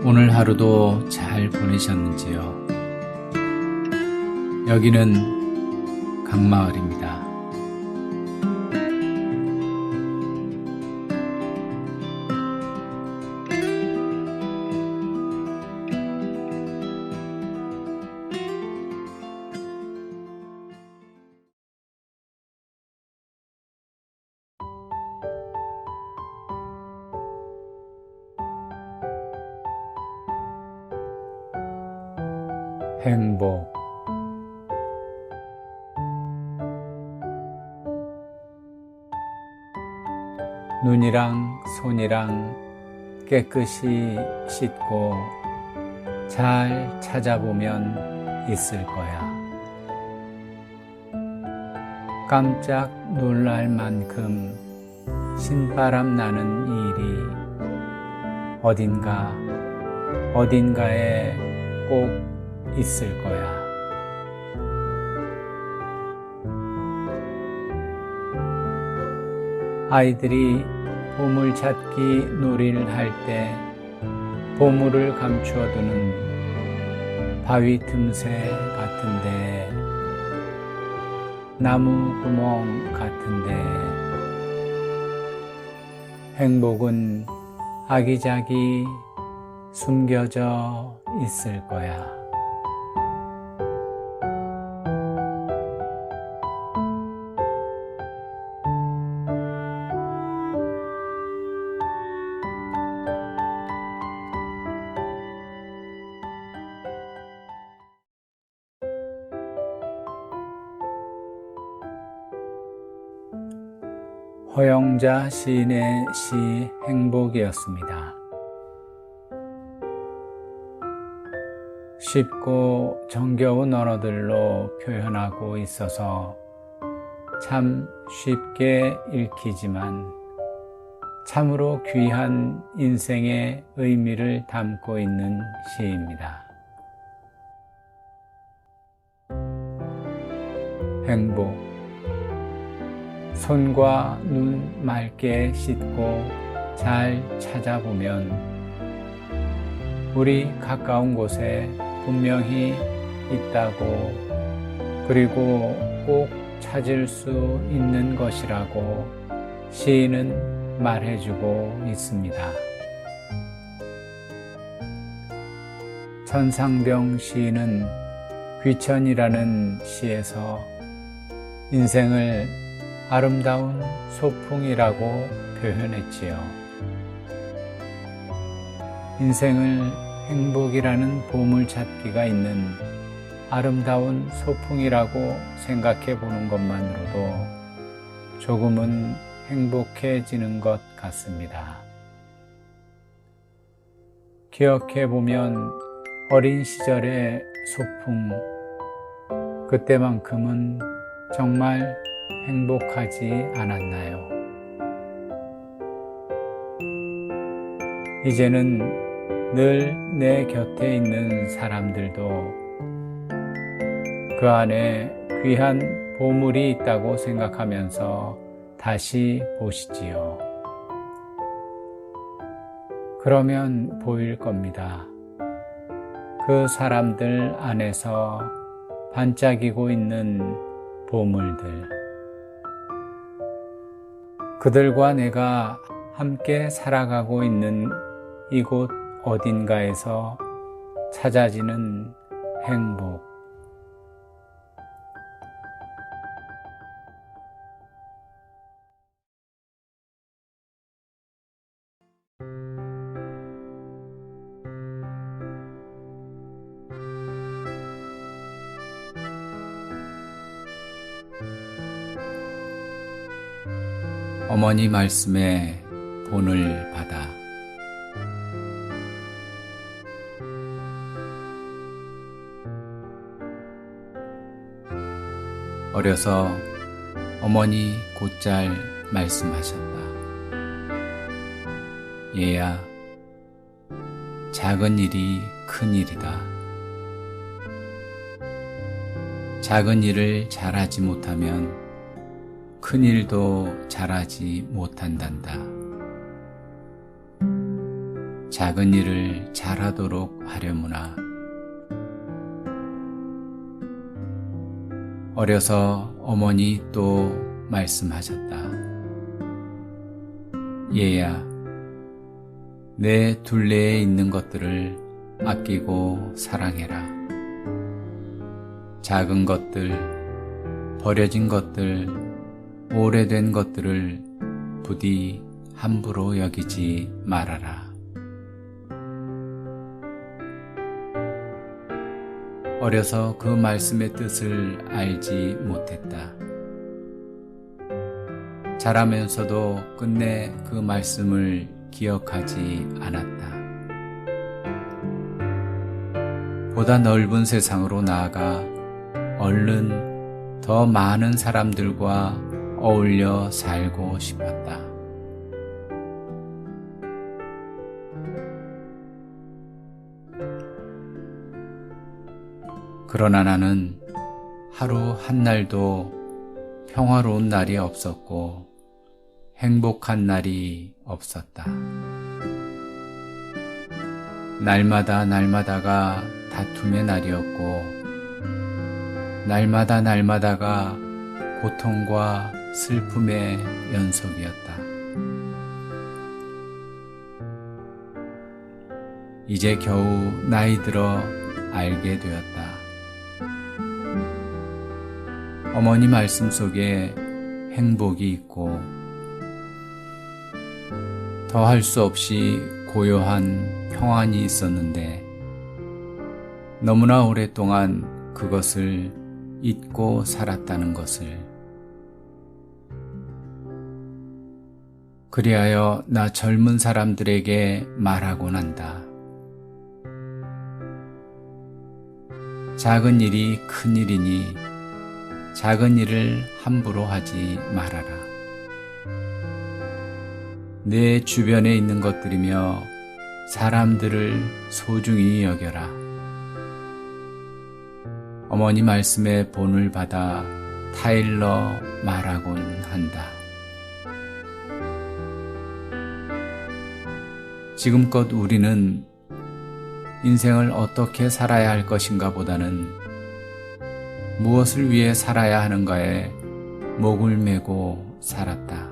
오늘 하루도 잘 보내셨는지요? 여기는 강마을입니다. 행복. 눈이랑 손이랑 깨끗이 씻고 잘 찾아보면 있을 거야. 깜짝 놀랄 만큼 신바람 나는 일이 어딘가에 꼭 있을 거야. 아이들이 보물찾기 놀이를 할 때 보물을 감추어두는 바위 틈새 같은데, 나무 구멍 같은데, 행복은 아기자기 숨겨져 있을 거야. 허영자 시인의 시 행복이었습니다. 쉽고 정겨운 언어들로 표현하고 있어서 참 쉽게 읽히지만 참으로 귀한 인생의 의미를 담고 있는 시입니다. 행복. 손과 눈 맑게 씻고 잘 찾아보면 우리 가까운 곳에 분명히 있다고, 그리고 꼭 찾을 수 있는 것이라고 시인은 말해주고 있습니다. 천상병 시인은 귀천이라는 시에서 인생을 아름다운 소풍이라고 표현했지요. 인생을 행복이라는 보물찾기가 있는 아름다운 소풍이라고 생각해 보는 것만으로도 조금은 행복해지는 것 같습니다. 기억해 보면 어린 시절의 소풍, 그때만큼은 정말 행복하지 않았나요? 이제는 늘 내 곁에 있는 사람들도 그 안에 귀한 보물이 있다고 생각하면서 다시 보시지요. 그러면 보일 겁니다. 그 사람들 안에서 반짝이고 있는 보물들. 그들과 내가 함께 살아가고 있는 이곳 어딘가에서 찾아지는 행복. 어머니 말씀에 본을 받아. 어려서 어머니 곧잘 말씀하셨다. 얘야, 작은 일이 큰 일이다. 작은 일을 잘하지 못하면 큰 일도 잘하지 못한단다. 작은 일을 잘하도록 하려무나. 어려서 어머니 또 말씀하셨다. 얘야, 내 둘레에 있는 것들을 아끼고 사랑해라. 작은 것들, 버려진 것들, 오래된 것들을 부디 함부로 여기지 말아라. 어려서 그 말씀의 뜻을 알지 못했다. 자라면서도 끝내 그 말씀을 기억하지 않았다. 보다 넓은 세상으로 나아가 얼른 더 많은 사람들과 어울려 살고 싶었다. 그러나 나는 하루 한 날도 평화로운 날이 없었고 행복한 날이 없었다. 날마다가 다툼의 날이었고 날마다가 고통과 슬픔의 연속이었다. 이제 겨우 나이 들어 알게 되었다. 어머니 말씀 속에 행복이 있고 더할 수 없이 고요한 평안이 있었는데 너무나 오랫동안 그것을 잊고 살았다는 것을. 그리하여 나 젊은 사람들에게 말하곤 한다. 작은 일이 큰 일이니 작은 일을 함부로 하지 말아라. 내 주변에 있는 것들이며 사람들을 소중히 여겨라. 어머니 말씀의 본을 받아 타일러 말하곤 한다. 지금껏 우리는 인생을 어떻게 살아야 할 것인가 보다는 무엇을 위해 살아야 하는가에 목을 메고 살았다.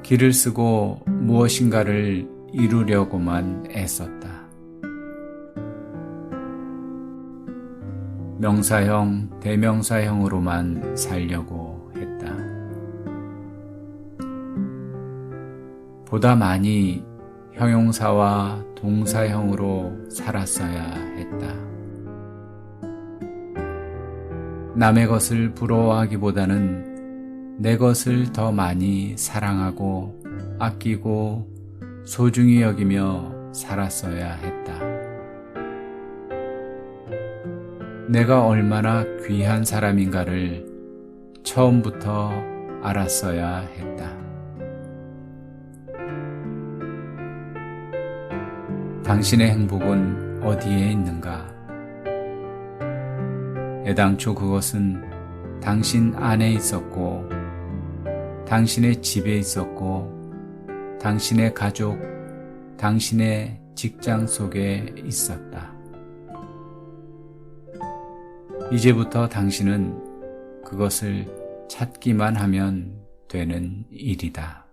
길을 쓰고 무엇인가를 이루려고만 애썼다. 명사형, 대명사형으로만 살려고 했다. 보다 많이 형용사와 동사형으로 살았어야 했다. 남의 것을 부러워하기보다는 내 것을 더 많이 사랑하고 아끼고 소중히 여기며 살았어야 했다. 내가 얼마나 귀한 사람인가를 처음부터 알았어야 했다. 당신의 행복은 어디에 있는가? 애당초 그것은 당신 안에 있었고, 당신의 집에 있었고, 당신의 가족, 당신의 직장 속에 있었다. 이제부터 당신은 그것을 찾기만 하면 되는 일이다.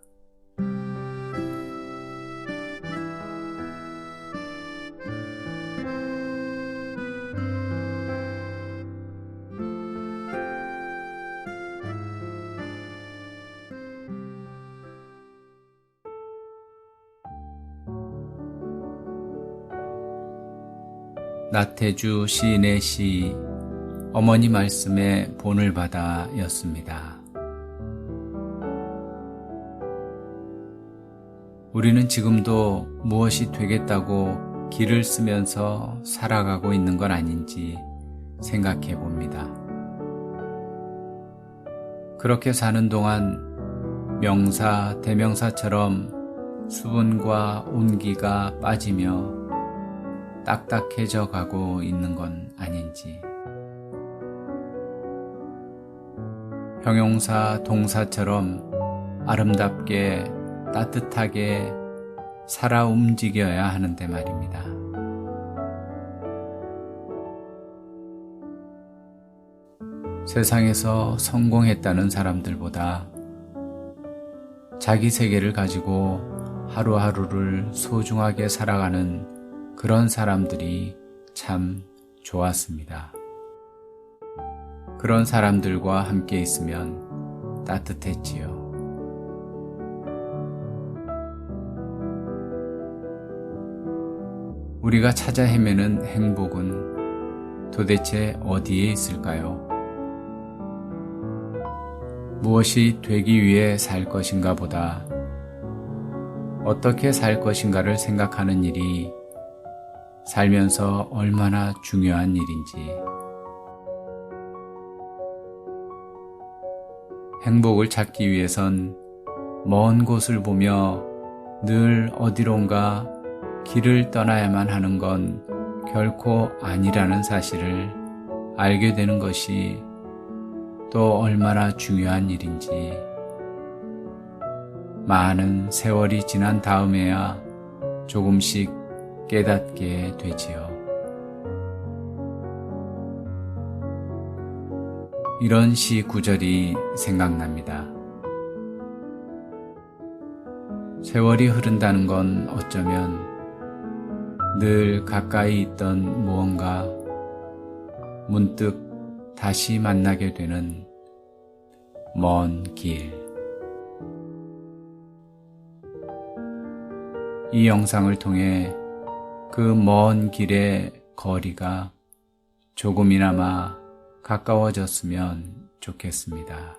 나태주 시인의 시 어머니 말씀의 본을 받아 였습니다. 우리는 지금도 무엇이 되겠다고 길을 쓰면서 살아가고 있는 건 아닌지 생각해 봅니다. 그렇게 사는 동안 명사, 대명사처럼 수분과 온기가 빠지며 딱딱해져 가고 있는 건 아닌지, 형용사, 동사처럼 아름답게 따뜻하게 살아 움직여야 하는데 말입니다. 세상에서 성공했다는 사람들보다 자기 세계를 가지고 하루하루를 소중하게 살아가는 그런 사람들이 참 좋았습니다. 그런 사람들과 함께 있으면 따뜻했지요. 우리가 찾아 헤매는 행복은 도대체 어디에 있을까요? 무엇이 되기 위해 살 것인가 보다 어떻게 살 것인가를 생각하는 일이 살면서 얼마나 중요한 일인지, 행복을 찾기 위해선 먼 곳을 보며 늘 어디론가 길을 떠나야만 하는 건 결코 아니라는 사실을 알게 되는 것이 또 얼마나 중요한 일인지 많은 세월이 지난 다음에야 조금씩 깨닫게 되지요. 이런 시 구절이 생각납니다. 세월이 흐른다는 건 어쩌면 늘 가까이 있던 무언가 문득 다시 만나게 되는 먼 길. 이 영상을 통해 그 먼 길의 거리가 조금이나마 가까워졌으면 좋겠습니다.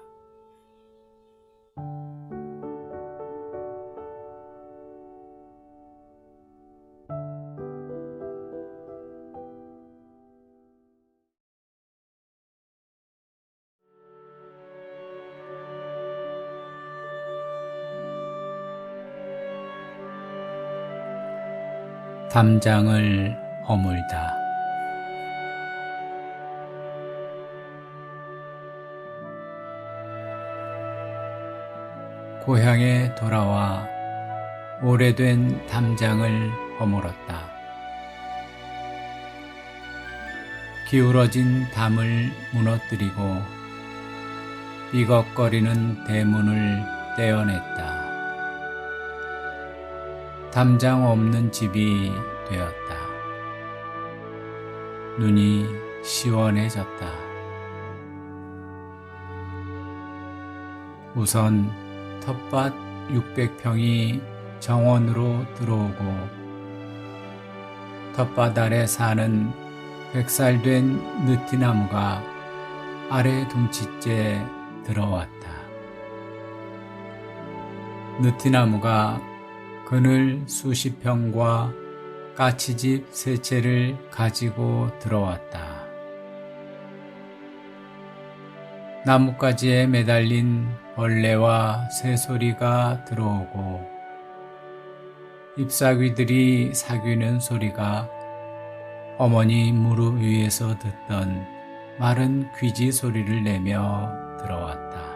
담장을 허물다. 고향에 돌아와 오래된 담장을 허물었다. 기울어진 담을 무너뜨리고 삐걱거리는 대문을 떼어냈다. 담장 없는 집이 되었다. 눈이 시원해졌다. 우선 텃밭 600평이 정원으로 들어오고 텃밭 아래 사는 100살 된 느티나무가 아래 둥치째 들어왔다. 느티나무가 그늘 수십 평과 까치집 세 채를 가지고 들어왔다. 나뭇가지에 매달린 벌레와 새소리가 들어오고 잎사귀들이 사귀는 소리가 어머니 무릎 위에서 듣던 마른 귀지 소리를 내며 들어왔다.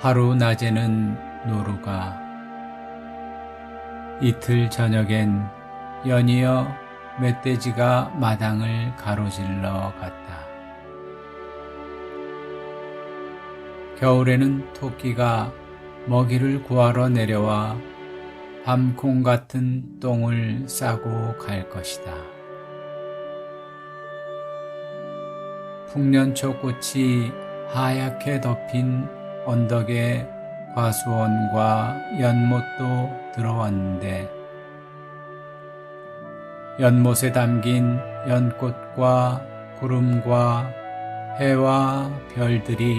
하루 낮에는 노루가, 이틀 저녁엔 연이어 멧돼지가 마당을 가로질러 갔다. 겨울에는 토끼가 먹이를 구하러 내려와 밤콩 같은 똥을 싸고 갈 것이다. 풍년초 꽃이 하얗게 덮인 언덕에 과수원과 연못도 들어왔는데 연못에 담긴 연꽃과 구름과 해와 별들이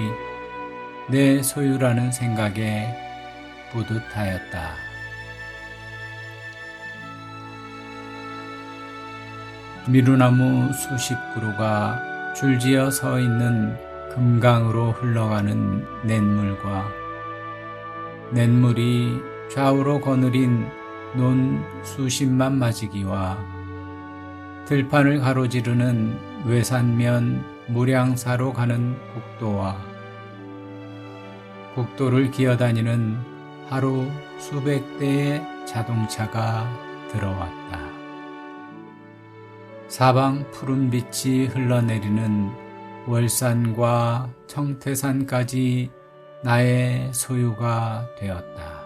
내 소유라는 생각에 뿌듯하였다. 미루나무 수십 그루가 줄지어 서 있는 금강으로 흘러가는 냇물과 냇물이 좌우로 거느린 논 수십만 마지기와 들판을 가로지르는 외산면 무량사로 가는 국도와 국도를 기어다니는 하루 수백 대의 자동차가 들어왔다. 사방 푸른 빛이 흘러내리는 월산과 청태산까지 나의 소유가 되었다.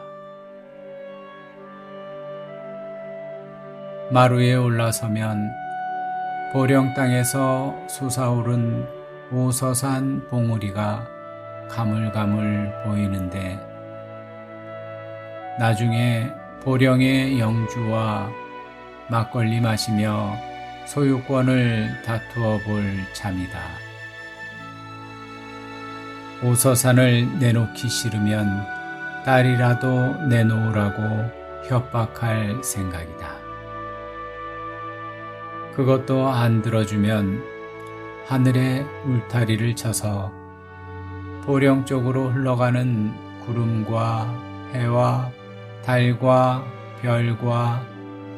마루에 올라서면 보령 땅에서 솟아오른 오서산 봉우리가 가물가물 보이는데 나중에 보령의 영주와 막걸리 마시며 소유권을 다투어 볼 참이다. 오서산을 내놓기 싫으면 딸이라도 내놓으라고 협박할 생각이다. 그것도 안 들어주면 하늘에 울타리를 쳐서 보령 쪽으로 흘러가는 구름과 해와 달과 별과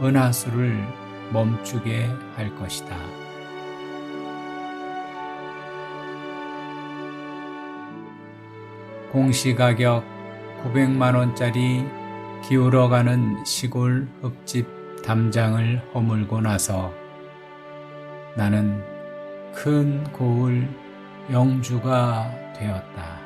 은하수를 멈추게 할 것이다. 공시가격 900만 원짜리 기울어가는 시골 흙집 담장을 허물고 나서 나는 큰 고을 영주가 되었다.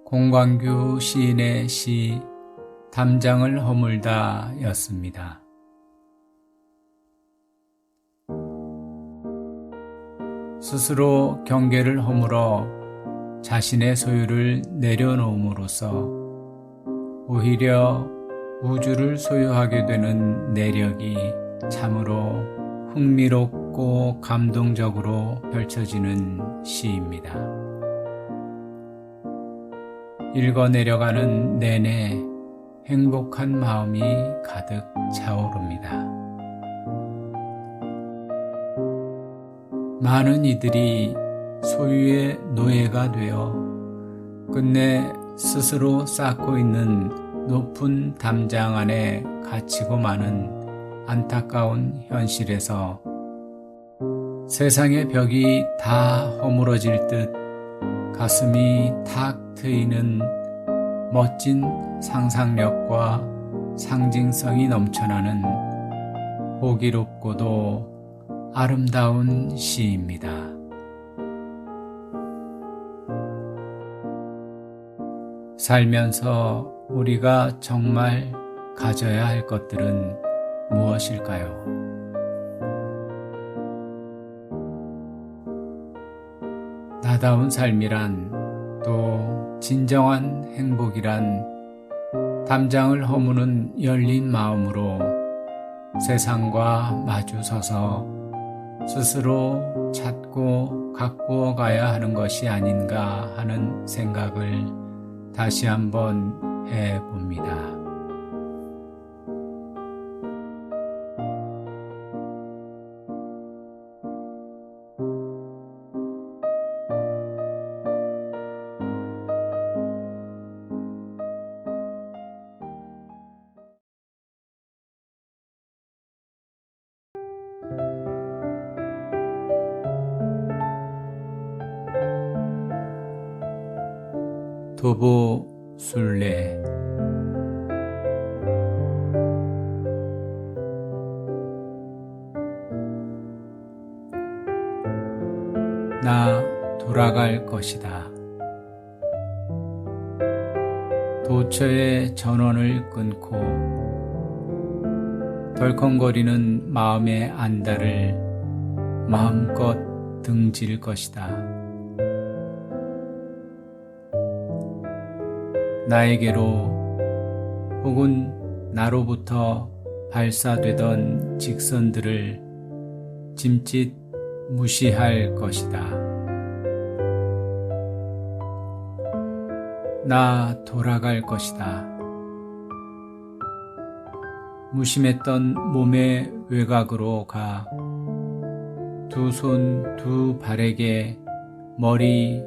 공광규 시인의 시 담장을 허물다 였습니다. 스스로 경계를 허물어 자신의 소유를 내려놓음으로써 오히려 우주를 소유하게 되는 내력이 참으로 흥미롭고 감동적으로 펼쳐지는 시입니다. 읽어 내려가는 내내 행복한 마음이 가득 차오릅니다. 많은 이들이 소유의 노예가 되어 끝내 스스로 쌓고 있는 높은 담장 안에 갇히고 마는 안타까운 현실에서 세상의 벽이 다 허물어질 듯 가슴이 탁 트이는 멋진 상상력과 상징성이 넘쳐나는 호기롭고도 아름다운 시입니다. 살면서 우리가 정말 가져야 할 것들은 무엇일까요? 나다운 삶이란 또 진정한 행복이란 담장을 허무는 열린 마음으로 세상과 마주서서 스스로 찾고 가꾸어 가야 하는 것이 아닌가 하는 생각을 다시 한번 해봅니다. 도보순례. 나 돌아갈 것이다. 도처의 전원을 끊고 덜컹거리는 마음의 안달을 마음껏 등질 것이다. 나에게로 혹은 나로부터 발사되던 직선들을 짐짓 무시할 것이다. 나 돌아갈 것이다. 무심했던 몸의 외곽으로 가 두 손 두 발에게 머리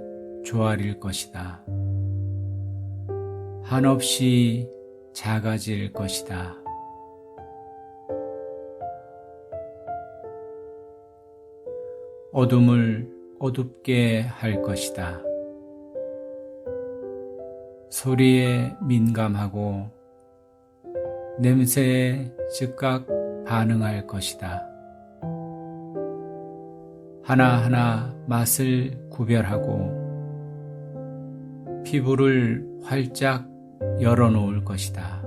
조아릴 것이다. 한없이 작아질 것이다. 어둠을 어둡게 할 것이다. 소리에 민감하고 냄새에 즉각 반응할 것이다. 하나하나 맛을 구별하고 피부를 활짝 열어놓을 것이다.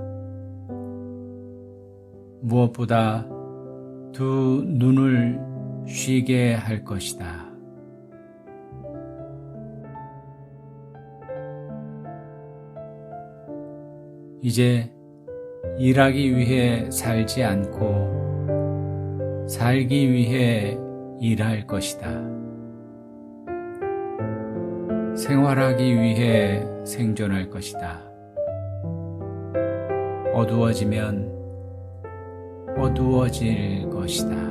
무엇보다 두 눈을 쉬게 할 것이다. 이제 일하기 위해 살지 않고 살기 위해 일할 것이다. 생활하기 위해 생존할 것이다. 어두워지면 어두워질 것이다.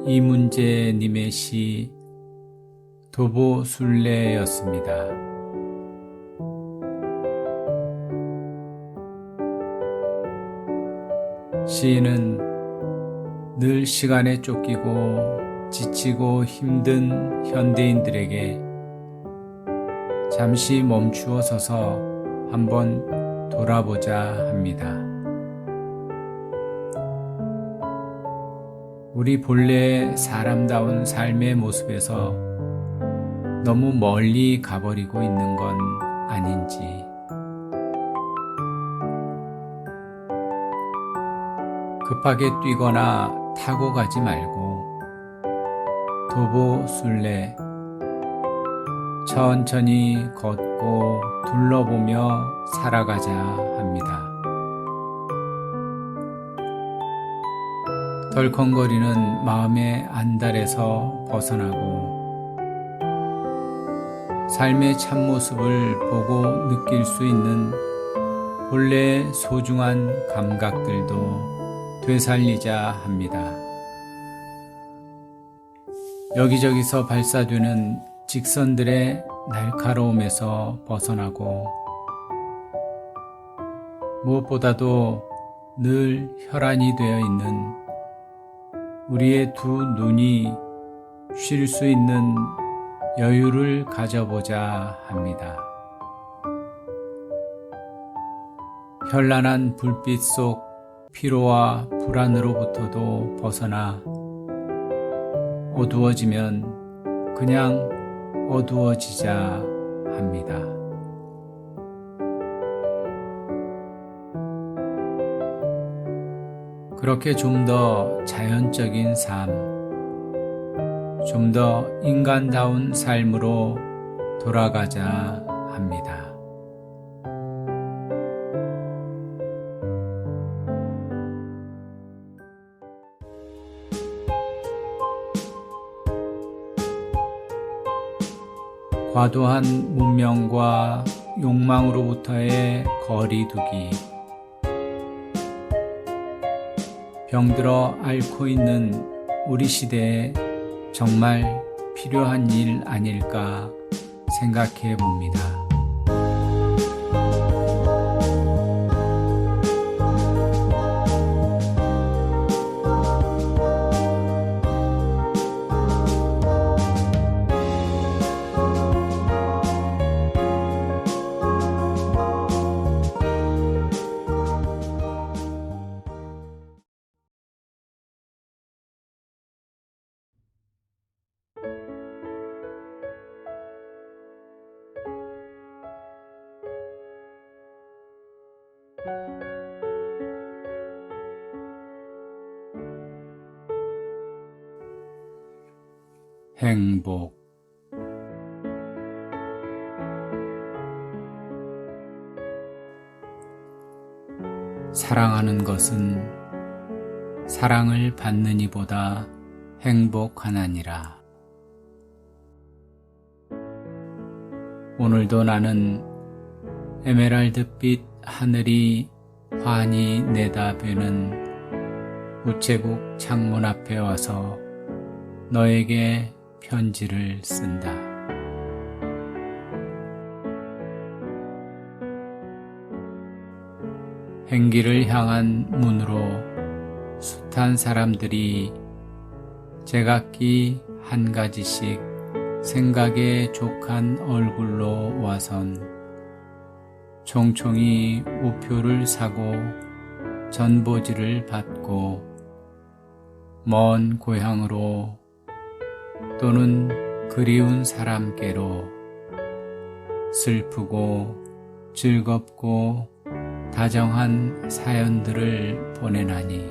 이문재님의 시 도보순례였습니다. 시인은 늘 시간에 쫓기고 지치고 힘든 현대인들에게 잠시 멈추어 서서 한번 돌아보자 합니다. 우리 본래의 사람다운 삶의 모습에서 너무 멀리 가버리고 있는 건 아닌지, 급하게 뛰거나 타고 가지 말고 도보순례, 천천히 걷고 둘러보며 살아가자 합니다. 덜컹거리는 마음의 안달에서 벗어나고 삶의 참모습을 보고 느낄 수 있는 본래의 소중한 감각들도 되살리자 합니다. 여기저기서 발사되는 직선들의 날카로움에서 벗어나고 무엇보다도 늘 혈안이 되어 있는 우리의 두 눈이 쉴 수 있는 여유를 가져보자 합니다. 현란한 불빛 속 피로와 불안으로부터도 벗어나 어두워지면 그냥 어두워지자 합니다. 그렇게 좀 더 자연적인 삶, 좀 더 인간다운 삶으로 돌아가자 합니다. 과도한 문명과 욕망으로부터의 거리두기, 병들어 앓고 있는 우리 시대에 정말 필요한 일 아닐까 생각해 봅니다. 행복. 사랑하는 것은 사랑을 받는 이보다 행복하나니라. 오늘도 나는 에메랄드빛 하늘이 환히 내다보는 우체국 창문 앞에 와서 너에게 편지를 쓴다. 행기를 향한 문으로 숱한 사람들이 제각기 한 가지씩 생각에 족한 얼굴로 와선 총총히 우표를 사고 전보지를 받고 먼 고향으로 또는 그리운 사람께로 슬프고 즐겁고 다정한 사연들을 보내나니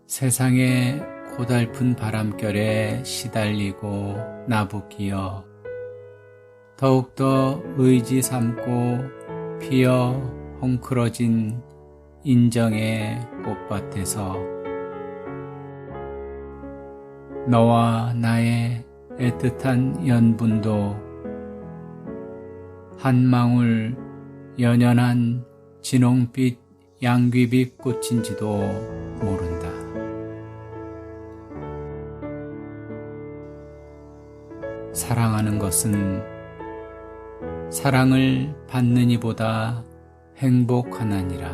세상의 고달픈 바람결에 시달리고 나부끼어 더욱더 의지 삼고 피어 헝클어진 인정의 꽃밭에서 너와 나의 애틋한 연분도 한 망울 연연한 진홍빛 양귀빛 꽃인지도 모른다. 사랑하는 것은 사랑을 받는 이보다 행복하나니라.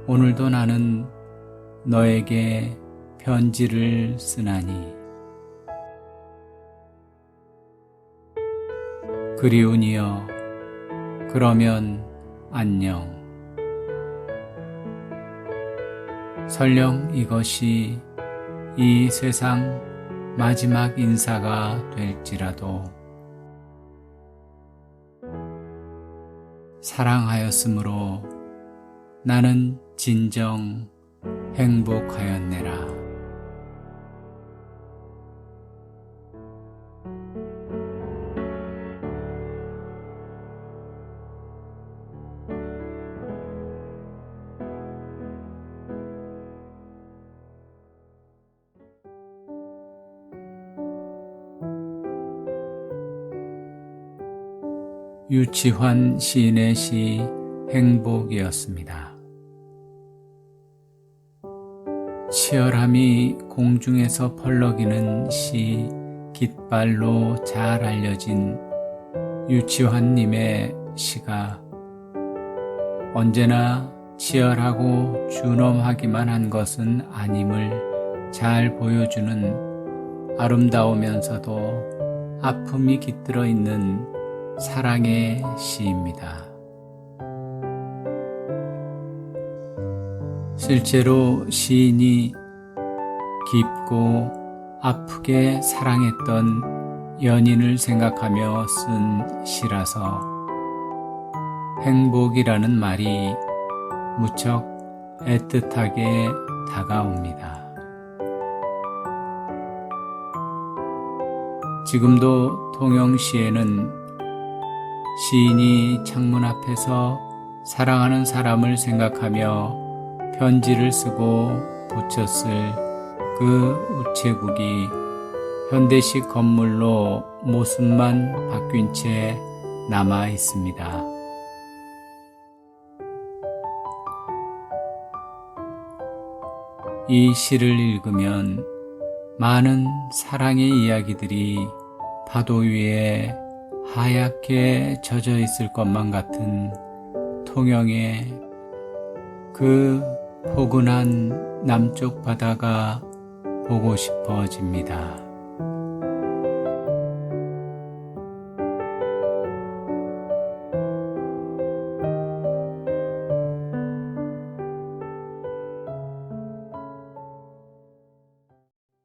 오늘도 나는 너에게 편지를 쓰나니 그리운이여 그러면 안녕. 설령 이것이 이 세상 마지막 인사가 될지라도 사랑하였으므로 나는 진정 행복하였네라. 유치환 시인의 시 행복이었습니다. 치열함이 공중에서 펄럭이는 시 깃발로 잘 알려진 유치환님의 시가 언제나 치열하고 준엄하기만 한 것은 아님을 잘 보여주는 아름다우면서도 아픔이 깃들어 있는 사랑의 시입니다. 실제로 시인이 깊고 아프게 사랑했던 연인을 생각하며 쓴 시라서 행복이라는 말이 무척 애틋하게 다가옵니다. 지금도 통영시에는 시인이 창문 앞에서 사랑하는 사람을 생각하며 편지를 쓰고 붙였을 그 우체국이 현대식 건물로 모습만 바뀐 채 남아 있습니다. 이 시를 읽으면 많은 사랑의 이야기들이 파도 위에 하얗게 젖어 있을 것만 같은 통영의 그 포근한 남쪽 바다가 보고 싶어집니다.